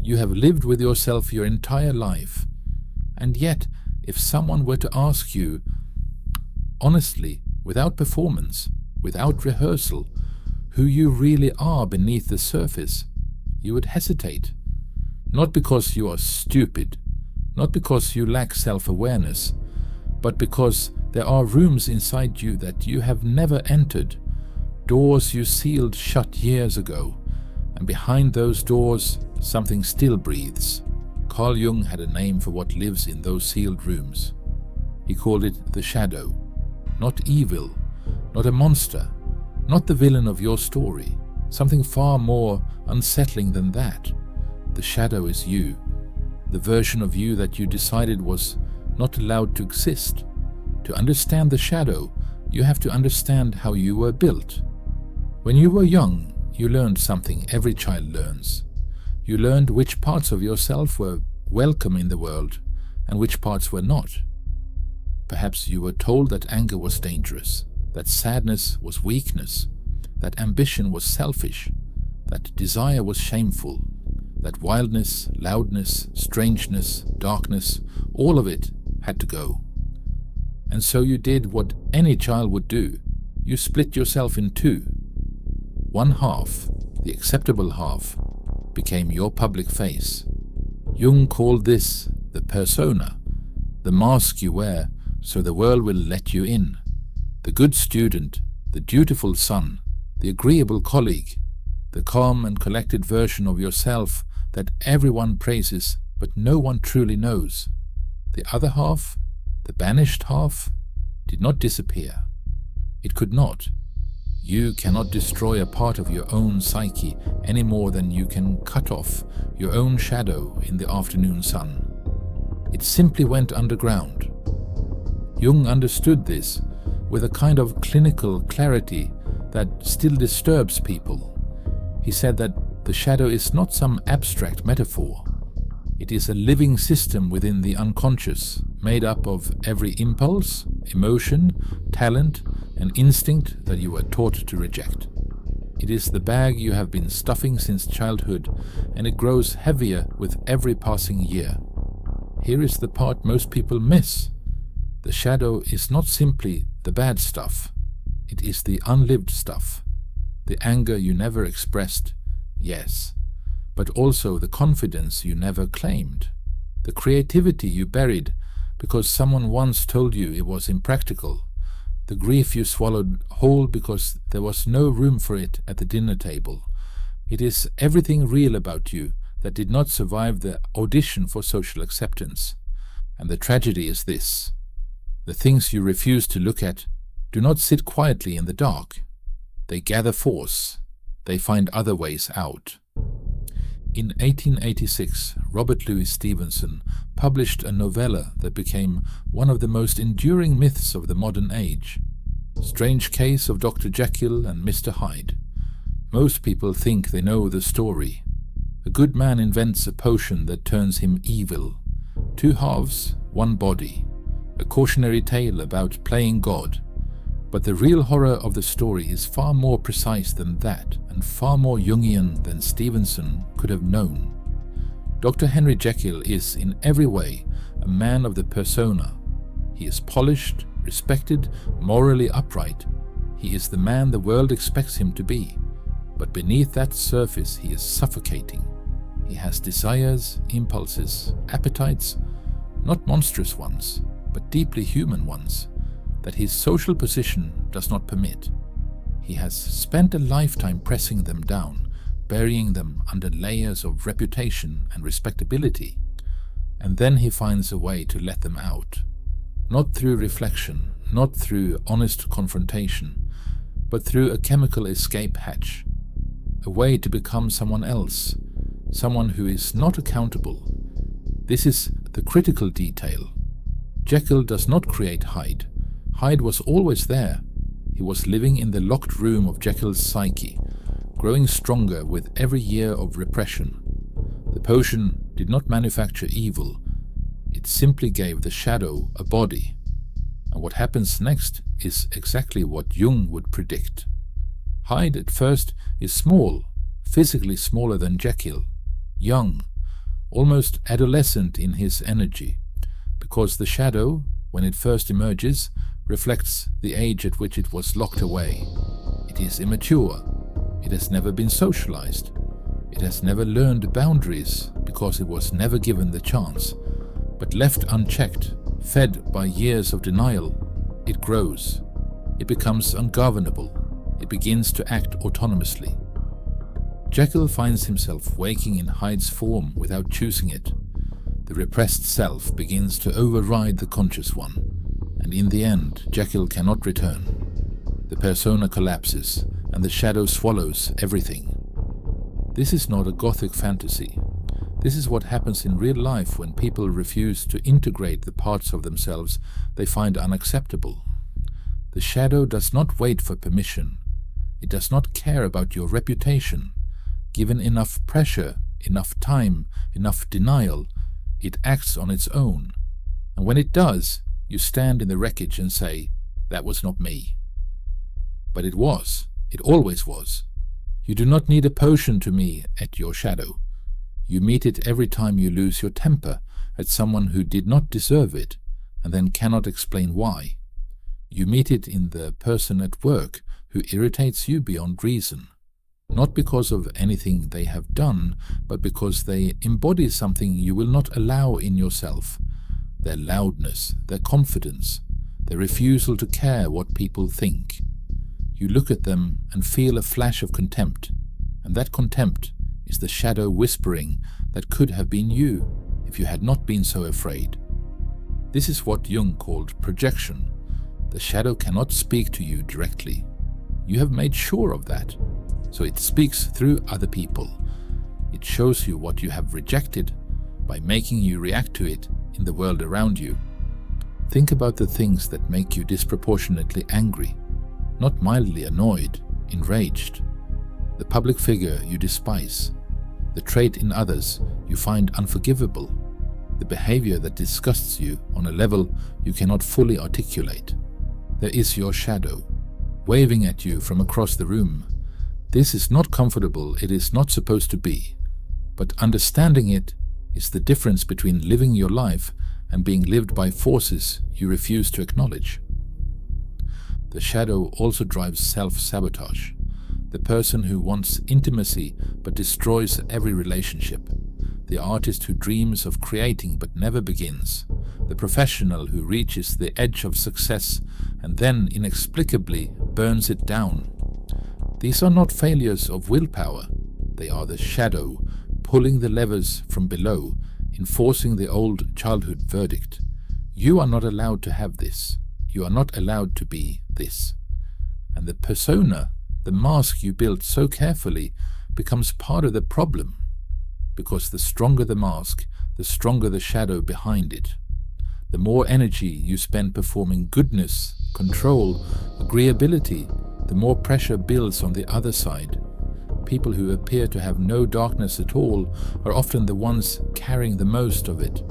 You have lived with yourself your entire life. And yet, if someone were to ask you, honestly, without performance, without rehearsal, who you really are beneath the surface, you would hesitate. Not because you are stupid, not because you lack self-awareness, but because there are rooms inside you that you have never entered, doors you sealed shut years ago, and behind those doors something still breathes. Carl Jung had a name for what lives in those sealed rooms. He called it the shadow. Not evil, not a monster, not the villain of your story, something far more unsettling than that. The shadow is you, the version of you that you decided was not allowed to exist. To understand the shadow, you have to understand how you were built. When you were young, you learned something every child learns. You learned which parts of yourself were welcome in the world and which parts were not. Perhaps you were told that anger was dangerous, that sadness was weakness, that ambition was selfish, that desire was shameful, that wildness, loudness, strangeness, darkness, all of it had to go. And so you did what any child would do. You split yourself in two. One half, the acceptable half, became your public face. Jung called this the persona, the mask you wear so the world will let you in. The good student, the dutiful son, the agreeable colleague, the calm and collected version of yourself that everyone praises but no one truly knows. The other half, the banished half, did not disappear. It could not. You cannot destroy a part of your own psyche any more than you can cut off your own shadow in the afternoon sun. It simply went underground. Jung understood this with a kind of clinical clarity that still disturbs people. He said that the shadow is not some abstract metaphor. It is a living system within the unconscious, made up of every impulse, emotion, talent, and instinct that you were taught to reject. It is the bag you have been stuffing since childhood, and it grows heavier with every passing year. Here is the part most people miss. The shadow is not simply the bad stuff. It is the unlived stuff. The anger you never expressed, yes, but also the confidence you never claimed. The creativity you buried because someone once told you it was impractical. The grief you swallowed whole because there was no room for it at the dinner table. It is everything real about you that did not survive the audition for social acceptance. And the tragedy is this. The things you refuse to look at do not sit quietly in the dark. They gather force. They find other ways out. In 1886, Robert Louis Stevenson published a novella that became one of the most enduring myths of the modern age. Strange Case of Dr. Jekyll and Mr. Hyde. Most people think they know the story. A good man invents a potion that turns him evil. Two halves, one body. A cautionary tale about playing God. But the real horror of the story is far more precise than that, and far more Jungian than Stevenson could have known. Dr. Henry Jekyll is, in every way, a man of the persona. He is polished, respected, morally upright. He is the man the world expects him to be. But beneath that surface he is suffocating. He has desires, impulses, appetites, not monstrous ones, but deeply human ones, that his social position does not permit. He has spent a lifetime pressing them down, burying them under layers of reputation and respectability, and then he finds a way to let them out. Not through reflection, not through honest confrontation, but through a chemical escape hatch. A way to become someone else, someone who is not accountable. This is the critical detail. Jekyll does not create Hyde. Hyde was always there. He was living in the locked room of Jekyll's psyche, growing stronger with every year of repression. The potion did not manufacture evil. It simply gave the shadow a body. And what happens next is exactly what Jung would predict. Hyde at first is small, physically smaller than Jekyll, young, almost adolescent in his energy, because the shadow, when it first emerges, reflects the age at which it was locked away. It is immature. It has never been socialized. It has never learned boundaries because it was never given the chance. But left unchecked, fed by years of denial, it grows. It becomes ungovernable. It begins to act autonomously. Jekyll finds himself waking in Hyde's form without choosing it. The repressed self begins to override the conscious one, and in the end, Jekyll cannot return. The persona collapses, and the shadow swallows everything. This is not a Gothic fantasy. This is what happens in real life when people refuse to integrate the parts of themselves they find unacceptable. The shadow does not wait for permission. It does not care about your reputation. Given enough pressure, enough time, enough denial, it acts on its own. And when it does, you stand in the wreckage and say, "That was not me." But it was. It always was. You do not need a potion to meet at your shadow. You meet it every time you lose your temper at someone who did not deserve it, and then cannot explain why. You meet it in the person at work who irritates you beyond reason. Not because of anything they have done, but because they embody something you will not allow in yourself. Their loudness, their confidence, their refusal to care what people think. You look at them and feel a flash of contempt, and that contempt is the shadow whispering that could have been you if you had not been so afraid. This is what Jung called projection. The shadow cannot speak to you directly. You have made sure of that. So it speaks through other people. It shows you what you have rejected by making you react to it in the world around you. Think about the things that make you disproportionately angry, not mildly annoyed, enraged. The public figure you despise, the trait in others you find unforgivable, the behavior that disgusts you on a level you cannot fully articulate. There is your shadow, waving at you from across the room. This is not comfortable, it is not supposed to be. But understanding it is the difference between living your life and being lived by forces you refuse to acknowledge. The shadow also drives self-sabotage. The person who wants intimacy but destroys every relationship. The artist who dreams of creating but never begins. The professional who reaches the edge of success and then inexplicably burns it down. These are not failures of willpower. They are the shadow pulling the levers from below, enforcing the old childhood verdict. You are not allowed to have this. You are not allowed to be this. And the persona, the mask you built so carefully, becomes part of the problem. Because the stronger the mask, the stronger the shadow behind it. The more energy you spend performing goodness, control, agreeability, the more pressure builds on the other side. People who appear to have no darkness at all are often the ones carrying the most of it.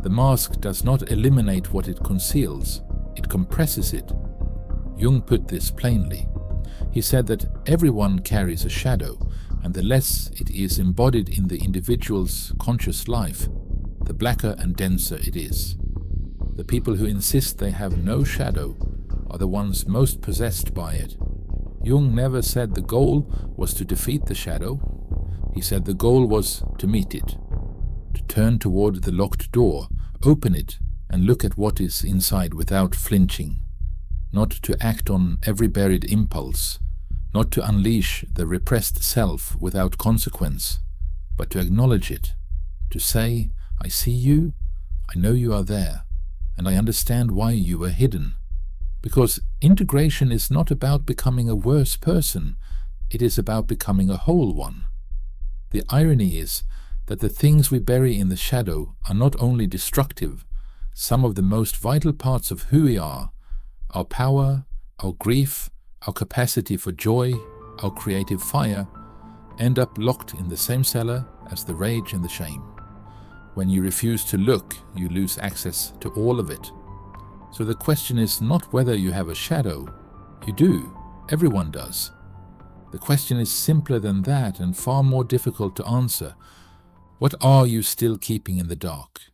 The mask does not eliminate what it conceals, it compresses it. Jung put this plainly. He said that everyone carries a shadow, and the less it is embodied in the individual's conscious life, the blacker and denser it is. The people who insist they have no shadow are the ones most possessed by it. Jung never said the goal was to defeat the shadow. He said the goal was to meet it, to turn toward the locked door, open it, and look at what is inside without flinching. Not to act on every buried impulse, not to unleash the repressed self without consequence, but to acknowledge it, to say, "I see you, I know you are there, and I understand why you were hidden." Because integration is not about becoming a worse person, it is about becoming a whole one. The irony is that the things we bury in the shadow are not only destructive, some of the most vital parts of who we are, our power, our grief, our capacity for joy, our creative fire, end up locked in the same cellar as the rage and the shame. When you refuse to look, you lose access to all of it. So the question is not whether you have a shadow. You do. Everyone does. The question is simpler than that and far more difficult to answer. What are you still keeping in the dark?